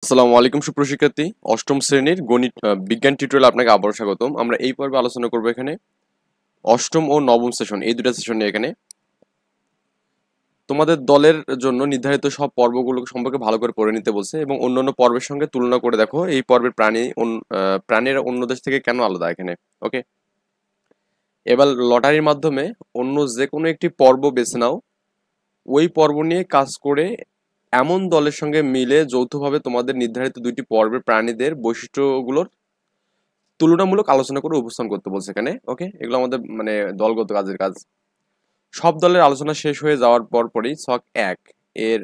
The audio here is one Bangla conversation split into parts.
আসসালামু আলাইকুম সুপ্রশিক্ষার্থী, অষ্টম শ্রেণীর গণিত বিজ্ঞান টিউটোরিয়াল আপনাকে আবারও স্বাগতম। আমরা এই পর্বে আলোচনা করব এখানে অষ্টম ও নবম সেশন, এই দুটো সেশন নিয়ে। এখানে তোমাদের দলের জন্য নির্ধারিত সব পর্বগুলো সম্পর্কে ভালো করে পড়ে নিতে বলছে এবং অন্যান্য পর্বের সঙ্গে তুলনা করে দেখো এই পর্বের প্রাণীরা অন্য দেশ থেকে কেন আলাদা এখানে। ওকে, এবার লটারির মাধ্যমে অন্য যে কোনো একটি পর্ব বেছে নাও, ওই পর্ব নিয়ে কাজ করে এমন দলের সঙ্গে মিলে যৌথভাবে তোমাদের নির্ধারিত দুইটি পর্বের প্রাণীদের বৈশিষ্ট্যগুলোর তুলনামূলক আলোচনা করে উপস্থাপন করতে বলছে এখানে। ওকে, এগুলো আমাদের মানে দলগত কাজের কাজ। সব দলের আলোচনা শেষ হয়ে যাওয়ার পরই ছক 1 এর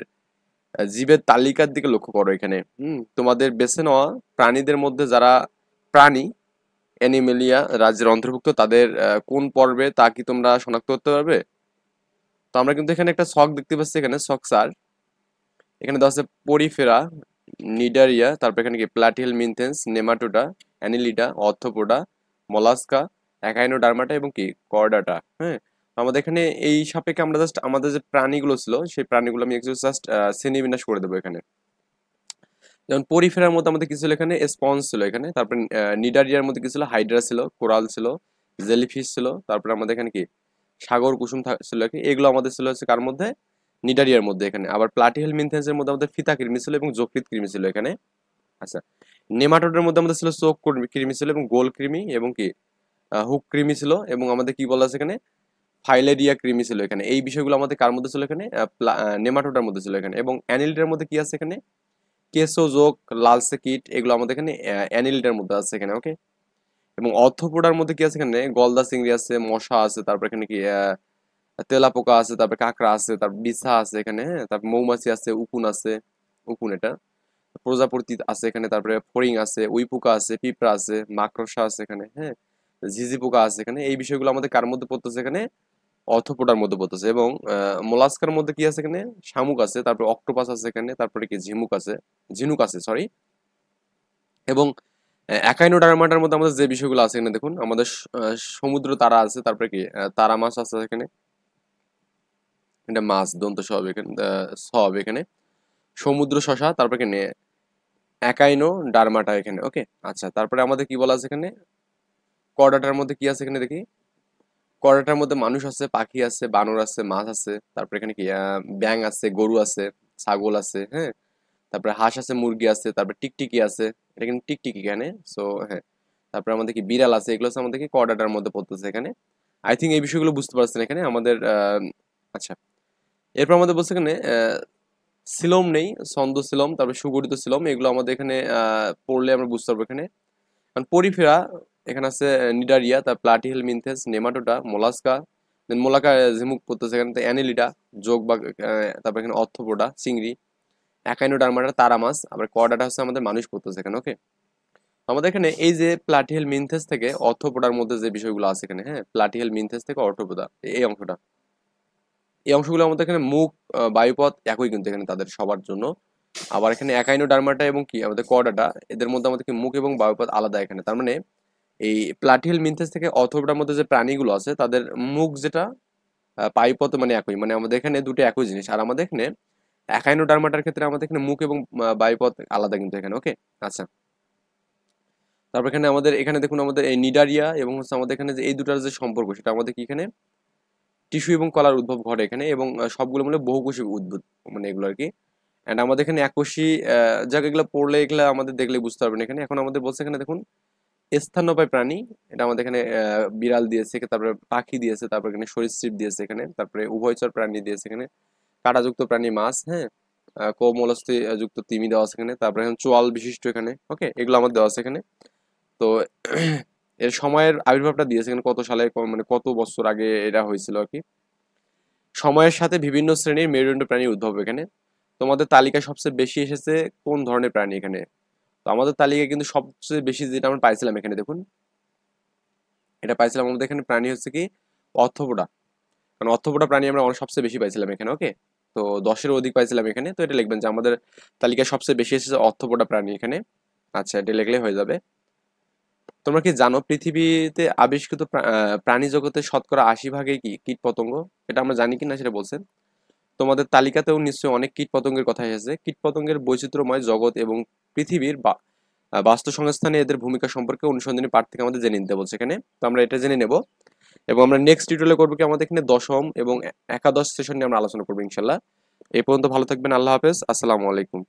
জীবের তালিকার দিকে লক্ষ্য করো। এখানে তোমাদের বেছে নেওয়া প্রাণীদের মধ্যে যারা প্রাণী অ্যানিমেলিয়া রাজ্যের অন্তর্ভুক্ত তাদের কোন পর্বে তা কি তোমরা শনাক্ত করতে পারবে? তো আমরা কিন্তু এখানে একটা ছক দেখতে পাচ্ছি, এখানে ছক 4। এখানে দেওয়া আছে পরিফেরা, নিডারিয়া, তারপর এখানে কি প্লাটিহেল মিনথেন্স, নেমাটোডা, অ্যানিলিডা, অর্থোপোডা, মলাস্কা, একাইনোডার্মাটা এবং কি কর্ডাটা। হ্যাঁ, তো আমাদের এখানে এই সাপেক্ষে আমরা জাস্ট আমাদের যে প্রাণীগুলো ছিল সেই প্রাণীগুলো আমি জাস্ট শ্রেণীবিন্যাস করে দেবো এখানে। যেমন পরিফেরার মধ্যে আমাদের কি ছিল, এখানে স্পঞ্জ ছিল এখানে, তারপর নিডারিয়ার মধ্যে কি ছিল, হাইড্রা ছিল, কোরাল ছিল, জেলিফিশ ছিল, তারপরে আমাদের এখানে কি সাগর কুসুম ছিল। এগুলো আমাদের ছিল হচ্ছে কার মধ্যে, নিডারিয়ার মধ্যে এখানে। আবার প্লাটিহেল মিনথেন্সের মধ্যে আমাদের ফিতা কৃমি ছিল এবং যকৃৎ কৃমি ছিল এখানে। আচ্ছা, নেমাটোডের মধ্যে আমাদের ছিল চোখ কৃমি ছিল এবং গোল কৃমি এবং কি হুক কৃমি ছিল, এবং আমাদের কি বলা আছে এখানে ফাইলেরিয়া কৃমি ছিল এখানে। এই বিষয়গুলো আমাদের কার মধ্যে ছিল, এখানে নেমাটোডার মধ্যে ছিল এখানে। এবং অ্যানিলিডার মধ্যে কি আছে এখানে, কেসো যোগ লালসে কীট, এগুলো আমাদের এখানে অ্যানিলিডার মধ্যে আছে এখানে। ওকে, এবং অর্থোপোডার মধ্যে কি আছে এখানে, গলদা চিংড়ি আছে, মশা আছে, তারপর এখানে কি তেলাপোকা আছে, তারপর কাঁকড়া আছে, তারপর বিছা আছে এখানে। হ্যাঁ, তারপর মৌমাছি আছে, উকুন আছে, উকুন এটা প্রজাপতি আছে এখানে, তারপরে ফড়িং আছে, উই পোকা আছে, পিঁপড়া আছে, মাকড়সা আছে এখানে। হ্যাঁ, ঝিঝি পোকা আছে এখানে। এই বিষয়গুলো আমাদের কার মধ্যে পড়তেছে, এখানে অর্থোপোডার মধ্যে পড়তেছে। এবং মোলাস্কার মধ্যে কি আছে এখানে, শামুক আছে, তারপরে অক্টোপাস আছে এখানে, তারপরে কি ঝিনুক আছে সরি। এবং একাইনোডার্মাটার মধ্যে আমাদের যে বিষয়গুলো আছে এখানে দেখুন, আমাদের সমুদ্র তারা আছে, তারপরে কি তারা মাছ আছে এখানে, এটা মাছ দন্ত সব এখানে, সব এখানে সমুদ্র শশা, তারপরে এখানে একাইনো ডারমাটা এখানে। ওকে, আচ্ছা, তারপরে আমাদের কি বলা আছে এখানে, করডাটার মধ্যে কি আছে এখানে দেখি, করডাটার মধ্যে মানুষ আছে, পাখি আছে, বানর আছে, মাছ আছে, তারপরে এখানে কি ব্যাং আছে, গরু আছে, ছাগল আছে। হ্যাঁ, তারপরে হাঁস আছে, মুরগি আছে, তারপরে টিকটিকি আছে, এটা কিন্তু টিকটিকি এখানে। সো হ্যাঁ, তারপরে আমাদের কি বিড়াল আছে, এগুলো হচ্ছে আমাদের কি করডাটার মধ্যে পড়তেছে এখানে। আই থিঙ্ক এই বিষয়গুলো বুঝতে পারছেন এখানে আমাদের। আচ্ছা, এরপর আমাদের বলছে এখানে সিলোম নেই, ছন্দ সিলোম, তারপরে সুগঠিত সিলোম, এগুলো আমাদের এখানে পড়লে আমরা বুঝতে পারবো এখানে। কারণ পরিফেরা এখানে আছে নিডারিয়া, তার প্লাটিহেল মিনথেস, নেমাটোডা, মোলাস্কা, দেন মোলাকা ঝিমুক পড়তেছে এখানে, অ্যানিলিডা যোগ বা তারপর এখানে অর্থোপোডা চিংড়ি, একাইনোডার্মাটা তারা মাছ, আবার কর্ডাটা হচ্ছে আমাদের মানুষ পড়তেছে এখানে। ওকে, আমাদের এখানে এই যে প্লাটিহেল মিনথেস থেকে অর্থোপোডার মধ্যে যে বিষয়গুলো আছে এখানে, হ্যাঁ, প্লাটিহেল মিনথেস থেকে অর্থোপোডা, এই অংশটা, এই অংশগুলো আমাদের এখানে মুখ বায়ুপথ একই কিন্তু এখানে তাদের সবার জন্য। আবার এখানে একাইনোডার্মাটা এবং কি আমাদের কর্ডাটা, এদের মধ্যে আমাদের কি মুখ এবং বায়ুপথ আলাদা এখানে। তার মানে এই প্লাটিহেল মিনথেস থেকে অর্থোপোডার মধ্যে যে প্রাণীগুলো আছে তাদের মুখ যেটা বায়ুপথ মানে একই, মানে আমাদের এখানে দুটো একই জিনিস। আর আমাদের এখানে একাইনোডার্মাটার ক্ষেত্রে আমাদের এখানে মুখ এবং বায়ুপথ আলাদা কিন্তু এখানে। ওকে, আচ্ছা, তারপর এখানে আমাদের এখানে দেখুন আমাদের এই নিডারিয়া এবং হচ্ছে আমাদের এখানে যে এই দুটার যে সম্পর্ক সেটা আমাদের কি এখানে টিস্যু এবং কলার উদ্ভব ঘটে এখানে। এবং সবগুলো মানে বহুকোষী উদ্ভিদ, মানে এগুলো আর কি। অ্যান্ড আমাদের এখানে এককোষী, যাকে এগুলো পড়লে এগুলো আমাদের দেখলে বুঝতে পারবেন এখানে। এখন আমাদের বলছে এখানে দেখুন স্তন্যপায়ী প্রাণী, এটা আমাদের এখানে বিড়াল দিয়েছে, তারপরে পাখি দিয়েছে, তারপরে এখানে সরীসৃপ দিয়েছে এখানে, তারপরে উভয়চর প্রাণী দিয়েছে এখানে, কাঁটাযুক্ত প্রাণী মাছ, হ্যাঁ, কোমলস্থি যুক্ত তিমি দেওয়া আছে এখানে, তারপরে এখানে চোয়াল বিশিষ্ট এখানে। ওকে, এগুলো আমার দেওয়া আছে এখানে। তো এর সময়ের আবির্ভাবটা দিয়েছে এখানে, কত সালে মানে কত বছর আগে এটা হয়েছিল আর কি। সময়ের সাথে বিভিন্ন শ্রেণীর মেরুদণ্ড প্রাণীর উদ্ভব এখানে। তোমাদের তালিকায় সবচেয়ে বেশি এসেছে কোন ধরনের প্রাণী এখানে? তো আমাদের তালিকায় কিন্তু সবচেয়ে বেশি যেটা আমরা পাইছিলাম এখানে দেখুন, এটা পাইছিলাম আমাদের এখানে প্রাণী হচ্ছে কি অর্থপোডা। কারণ অর্থপোডা প্রাণী আমরা সবচেয়ে বেশি পাইছিলাম এখানে। ওকে, তো 10-এর অধিক পাইছিলাম এখানে। তো এটা লিখবেন যে আমাদের তালিকায় সবচেয়ে বেশি এসেছে অর্থপোডা প্রাণী এখানে। আচ্ছা, এটা লিখলে হয়ে যাবে। তোমরা কি জানো পৃথিবীতে আবিষ্কৃত প্রাণী জগতে শতকরা 80 ভাগই কি কীট পতঙ্গ? এটা আমরা জানি কিনা সেটা বলছেন। তোমাদের তালিকাতেও নিশ্চয়ই অনেক কীটপতঙ্গের কথা এসেছে। কীটপতঙ্গের বৈচিত্র্যময় জগৎ এবং পৃথিবীর বাস্তু সংস্থানে এদের ভূমিকা সম্পর্কে অনুসন্ধানী পাঠ থেকে আমাদের জেনে নিতে বলছে এখানে। তো আমরা এটা জেনে নেব এবং আমরা নেক্সট টিউটোরিয়ালে করবো কি, আমাদের এখানে দশম এবং একাদশ সেশন নিয়ে আমরা আলোচনা করবো ইনশাল্লাহ। এই পর্যন্ত ভালো থাকবেন। আল্লাহ হাফেজ। আসসালামু আলাইকুম।